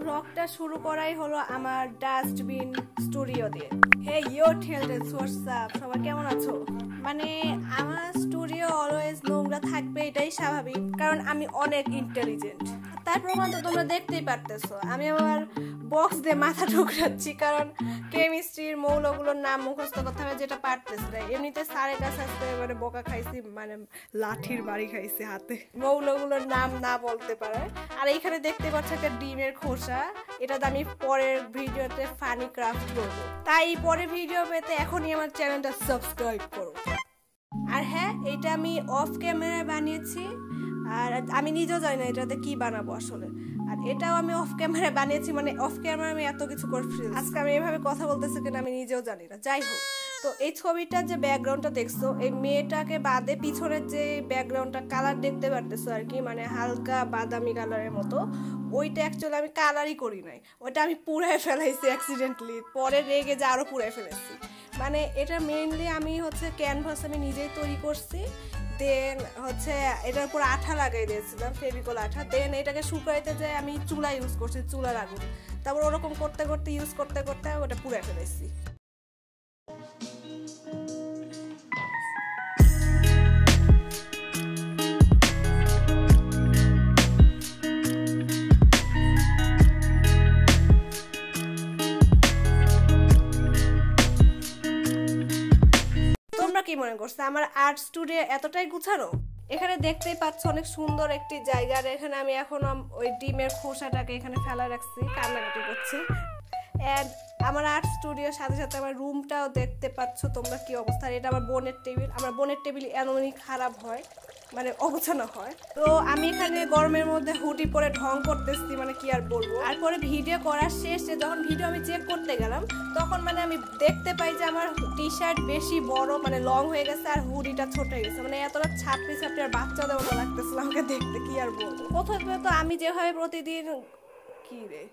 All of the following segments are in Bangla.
ব্লগটা শুরু করাই হলো আমার ডাস্টবিন স্টুডিও দিয়ে। Hey you tells what's up, সবাই কেমন আছো? মানে আমার স্টুডিও অলওয়েজ নোংরা থাকবে, এটাই স্বাভাবিক, কারণ আমি অনেক ইন্টেলিজেন্ট। তার প্রমাণ তো তোমরা দেখতেই পারতেছো। আমি আমার বক্স দিয়ে মাথা ঠুকরাচ্ছি, কারণ কেমিস্ট্রির মৌলগুলোর নাম মুখস্থ করতে হবে, যেটা পারতেছি না। এমনিতে স্যারের কাছে আসতে মানে বোকা খাইছি, মানে লাঠির বাড়ি খাইছি হাতে, মৌলগুলোর নাম না বলতে পারে। আর এইখানে দেখতে পাচ্ছ একটা ডিমের খোসা, এটাতে আমি পরের ভিডিওতে ফানি ক্রাফট করবো। তাই পরের ভিডিও পেতে এখনই আমার চ্যানেলটা সাবস্ক্রাইব করো। আর হ্যাঁ, এটা আমি অফ ক্যামেরায় বানিয়েছি, আর আমি নিজেও জানি না এটাতে কি বানাবো আসলে। আর এটাও আমি অফ ক্যামেরায় বানিয়েছি, মানে অফ ক্যামেরা আমি এত কিছু করছি। আজকে আমি এভাবে কথা বলতেছি কিনা আমি নিজেও জানি না। যাই হোক, তো এই ছবিটার যে ব্যাকগ্রাউন্ডটা দেখছো, এই মেয়েটাকে বাদে পিছনের যে ব্যাকগ্রাউন্ডটা কালার দেখতে পারতেছো আর কি, মানে হালকা বাদামি কালারের মতো, ওইটা অ্যাকচুয়ালি আমি কালারই করি নাই, ওইটা আমি পুড়ায় ফেলাইছি অ্যাক্সিডেন্টলি। পরে রেগে যে আরো পুড়ায় ফেলেছি। মানে এটা মেইনলি আমি ক্যানভাস আমি নিজেই তৈরি করছি। দেন এটার উপর আঠা লাগাই দিয়েছিলাম, ফেভিকল আঠা। দেন এটাকে শুকাইতে যায় আমি চুলা ইউজ করছি, চুলার আগুন। তারপর ওরকম করতে করতে ইউজ করতে করতে ওটা পুড়ে ফেলেছি। কি মনে করছে আমার আর্ট স্টুডিও এতটাই গুছানো? এখানে দেখতেই পাচ্ছ অনেক সুন্দর একটি জায়গা। আর এখানে আমি এখন ওই ডিমের খোসাটাকে এখানে ফেলা রাখছি, কান্নাকাটি করছি। এন্ড আমার আর্ট স্টুডিওর সাথে সাথে আমার রুমটাও দেখতে পাচ্ছ তোমরা কি অবস্থা। এটা আমার বোনের টেবিল। আমার বোনের টেবিল এমনই খারাপ হয়, মানে অগোছানো হয়। তো আমি এখানে গরমের মধ্যে হুডি পরে ঢং করতেছি, মানে কি আর বলবো। আর পরে ভিডিও করার শেষে যখন ভিডিও আমি চেক করতে গেলাম, তখন মানে আমি দেখতে পাই যে আমার টি শার্ট বেশি বড়, মানে লং হয়ে গেছে, আর হুডিটা ছোট হয়ে গেছে। মানে এতটা ছাপড়ি ছাপড়ি আর বাচ্চাদের মতো লাগতেছিল আমাকে দেখতে, কি আর বলবো। প্রথমে তো আমি যেভাবে প্রতিদিন কি রে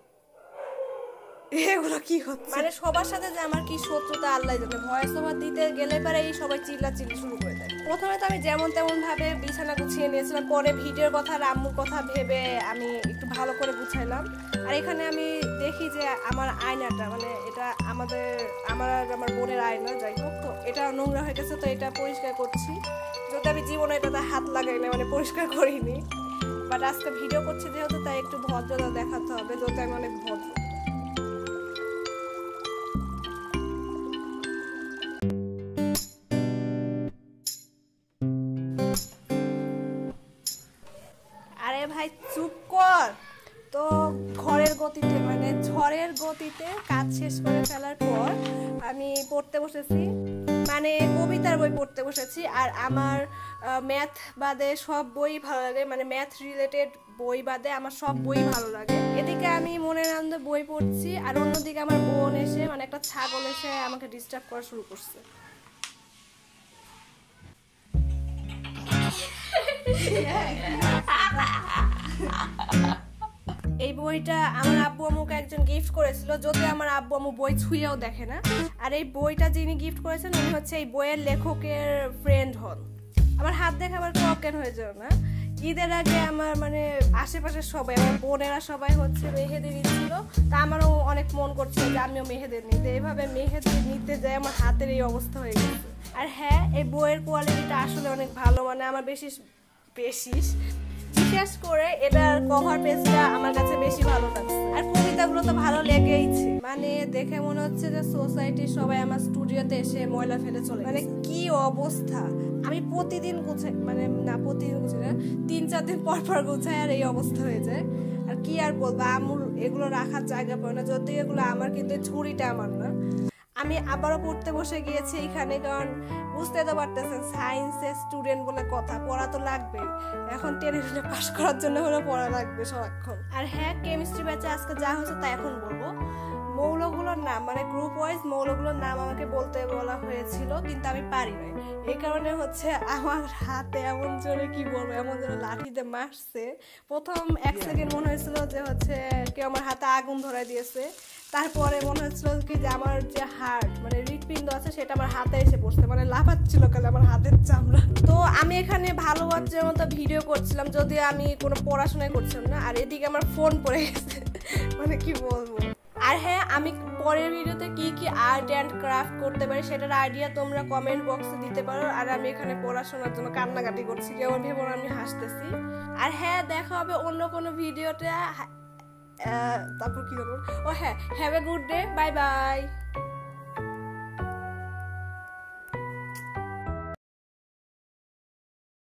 এগুলো কি হচ্ছে, মানে সবার সাথে যে আমার কি শত্রুতা আল্লাহ জানে। ভয়েস ওভার দিতে গেলে পরে এই সবাই চিল্লাচিল্লি শুরু করে দেয়। প্রথমে তো আমি যেমন তেমন ভাবে বিছানা গুছিয়ে নিয়েছিলাম, পরে ভিডিওর কথা আর আম্মুর কথা ভেবে আমি একটু ভালো করে গুছাইলাম। আর এখানে আমি দেখি যে আমার আয়নাটা, মানে এটা আমার বোনের আয়না, যাই হোক, তো এটা নোংরা হয়ে গেছে। তো এটা পরিষ্কার করছি, যদি আমি জীবনে এটাতে হাত লাগাই না, মানে পরিষ্কার করিনি। বাট আজকে ভিডিও করছি যেহেতু, তাই একটু ভদ্রতা দেখাতে হবে, যদি আমি অনেক ভদ্র। আরে ভাই চুপ কর। তো ঘরের গতিতে, মানে ঝড়ের গতিতে কাজ শেষ করে ফেলার পর আমি পড়তে বসেছি, মানে কবিতার বই পড়তে বসেছি। আর আমার ম্যাথ বাদে সব বই ভালো লাগে, মানে ম্যাথ রিলেটেড বই বাদে আমার সব বই ভালো লাগে। এদিকে আমি মনের আনন্দে বই পড়ছি, আর অন্যদিকে আমার বোন এসে, মানে একটা ছাগল এসে আমাকে ডিস্টার্ব করা শুরু করছে। এই বইটা আমার আব্বু আম্মুকে একজন গিফট করেছিল, যদি আমার আব্বু আম্মু বই ছুঁয়েও দেখে না। আর এই বইটা যিনি গিফট করেছেন উনি এই বইয়ের লেখকের ফ্রেন্ড হন। আমার হাত দেখে আবার অজ্ঞান হয়ে যাও না। ঈদের আগে আমার মানে আশেপাশের সবাই, আমার বোনেরা সবাই মেহেদি নিচ্ছিল, তা আমারও অনেক মন করছিল যে আমিও মেহেদি নিতে। এভাবে মেহেদি নিতে যাই আমার হাতের এই অবস্থা হয়ে গেছে। আর হ্যাঁ, এই বইয়ের কোয়ালিটিটা আসলে অনেক ভালো, মানে আমার বিশেষ করে এটার কভার পেজটা আমার কাছে বেশি ভালো লাগছে। আর কবিতাগুলো তো ভালো লেগেইছে, মানে দেখে মনে হচ্ছে যে সোসাইটির সবাই আমার স্টুডিওতে এসে ময়লা ফেলে চলে, মানে কি অবস্থা। আমি প্রতিদিন গুছাই, মানে না প্রতিদিন গুছাই না, 3-4 দিন পর পর গুছাই, আর এই অবস্থা হয়ে যায়। আর কি আর বলবো, আমুর এগুলো রাখার জায়গা পায় না, যদি এগুলো আমার, কিন্তু ঝুড়িটা আমার না। আমি আবারও পড়তে বসে গিয়েছি এখানে, কারণ বুঝতে তো পারতেছেন সায়েন্সের স্টুডেন্ট বলে কথা, পড়া তো লাগবেই। এখন 10 পাস করার জন্য হলে পড়া লাগবে সারাক্ষণ। আর হ্যাঁ, কেমিস্ট্রি ব্যাচে আজকে যা হচ্ছে তা এখন বলবো। মৌলগুলোর নাম, মানে গ্রুপ ওয়াইজ মৌলগুলোর নাম আমাকে বলতে বলা হয়েছিল, কিন্তু আমি পারি নাই। এই কারণে আমার হাতে এমন জোরে, কি বলবো, এমন জোরে লাঠিতে মারছে। প্রথম 1 সেকেন্ড মনে হয়েছিল যে কেউ আমার হাতে আগুন ধরাই দিয়েছে। তারপরে মনে হচ্ছিল কি যে আমার যে হার্ট, মানে হৃৎপিণ্ড আছে, সেটা আমার হাতে এসে পড়ছে, মানে লাফাচ্ছিল কালে আমার হাতের চামড়া। তো আমি এখানে ভালো বাচ্চার মতো ভিডিও করছিলাম, যদিও আমি কোনো পড়াশোনাই করছিলাম না। আর এদিকে আমার ফোন পড়ে গেছে, মানে কি বলবো। আর হ্যাঁ, আমি পরের ভিডিওতে কি কি আর্ট অ্যান্ড ক্রাফট করতে পারি সেটার আইডিয়া তোমরা কমেন্ট বক্সে দিতে পারো। আর আমি এখানে পড়াশোনার জন্য কান্নাকাটি করছি, কেমন ভেবো আমি হাসতেছি। আর হ্যাঁ, দেখা হবে অন্য কোনো ভিডিওতে। তারপর কি করবো, ও হ্যাঁ, have a good day, bye bye.